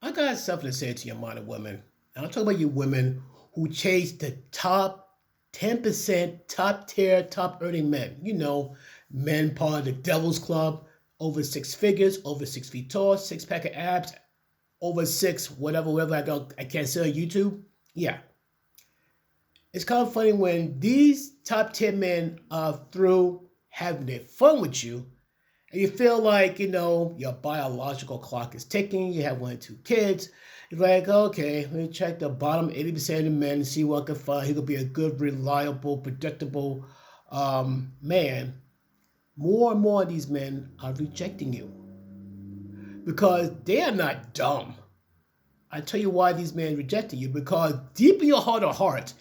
I got something to say to your modern women. And I'm talking about you women who chase the top 10%, top tier, top earning men. You know, men part of the Devil's Club, over six figures, over 6 feet tall, six pack of abs, over six, whatever I can't say on YouTube. Yeah. It's kind of funny when these top 10 men are through having their fun with you and you feel like, your biological clock is ticking, you have 1 or 2 kids. You're like, okay, let me check the bottom 80% of the men and see what I can find. He could be a good, reliable, predictable man. More and more of these men are rejecting you because they are not dumb. I tell you why these men rejecting you, because deep in your heart of hearts,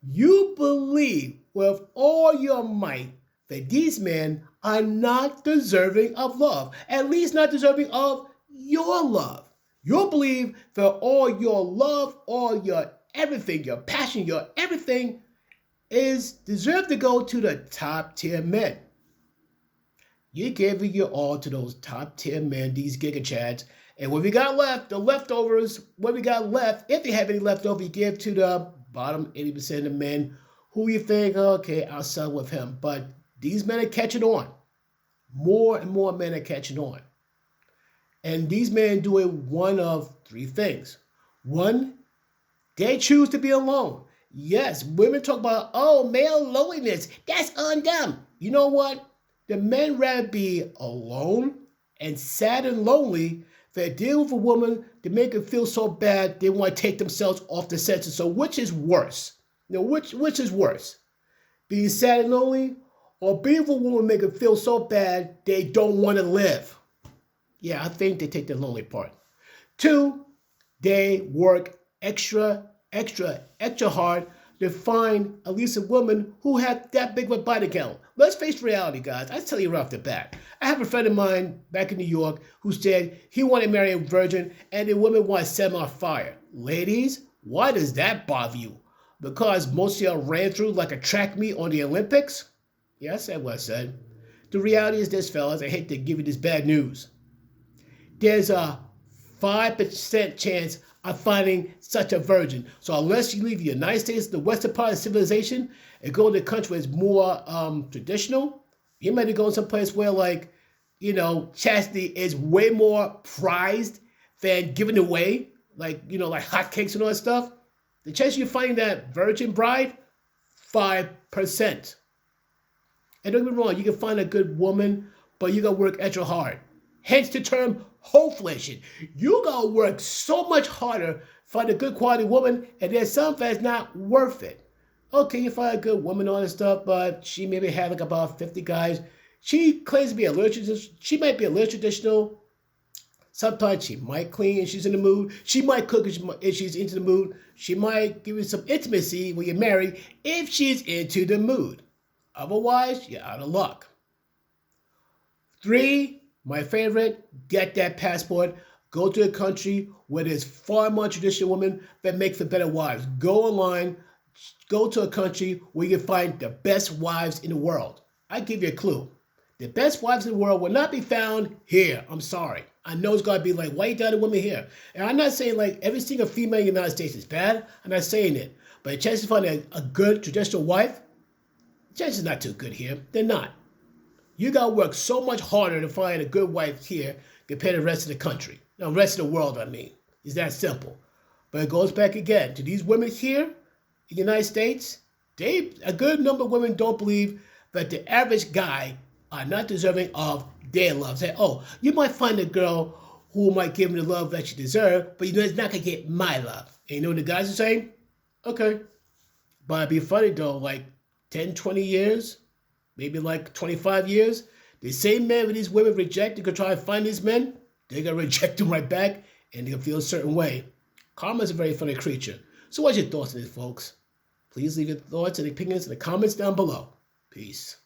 you believe with all your might that these men are not deserving of love, at least not deserving of your love. You believe that all your love, all your everything, your passion, your everything is deserved to go to the top tier men. You gave your all to those top tier men, these giga chads, and what we got left, the leftovers, what we got left, if they have any leftover, you give to the bottom 80% of men who you think, okay, I'll sell with him. But these men are catching on. More and more men are catching on. And these men do one of three things. One, they choose to be alone. Yes, women talk about, male loneliness. That's on them. You know what? The men rather be alone and sad and lonely than deal with a woman to make her feel so bad they want to take themselves off the census. So which is worse? Which is worse? Being sad and lonely, or being with a woman make her feel so bad they don't want to live? Yeah, I think they take the lonely part. Two, they work extra hard to find at least a woman who had that big of a body count. Let's face reality, guys. I tell you right off the bat. I have a friend of mine back in New York who said he wanted to marry a virgin and the woman wanted to set him on fire. Ladies, why does that bother you? Because most of y'all ran through like a track meet on the Olympics? Yeah, I said what I said. The reality is this, fellas. I hate to give you this bad news. There's a 5% chance of finding such a virgin. So unless you leave the United States, the western part of civilization, and go to a country where it's more traditional, you might go someplace where chastity is way more prized than given away, like hotcakes and all that stuff. The chance you find that virgin bride, 5%. And don't get me wrong, you can find a good woman, but you gotta work extra hard. Hence the term hoflation. You gotta work so much harder to find a good quality woman, and there's some that's not worth it. Okay, you find a good woman, all this stuff, but she maybe had like about 50 guys. She claims to be a little traditional. She might be a little traditional. Sometimes she might clean if she's in the mood. She might cook if she's into the mood. She might give you some intimacy when you're married if she's into the mood. Otherwise, you're out of luck. 3, my favorite, get that passport. Go to a country where there's far more traditional women that make for better wives. Go online. Go to a country where you can find the best wives in the world. I give you a clue. The best wives in the world will not be found here. I'm sorry. I know it's going to be like, why you got a woman here? And I'm not saying like every single female in the United States is bad. I'm not saying it. But the chance to find a good traditional wife, the chance is not too good here. They're not. You got to work so much harder to find a good wife here compared to the rest of the country. No, the rest of the world, I mean. It's that simple. But it goes back again to these women here in the United States. A good number of women don't believe that the average guy are not deserving of their love. Say, you might find a girl who might give me the love that you deserve, but it's not going to get my love. And you know what the guys are saying? Okay. But it'd be funny though, like 10, 20 years, maybe like 25 years, the same men with these women reject, you could try to find these men, they're going to reject them right back, and they'll feel a certain way. Karma is a very funny creature. So what's your thoughts on this, folks? Please leave your thoughts and opinions in the comments down below. Peace.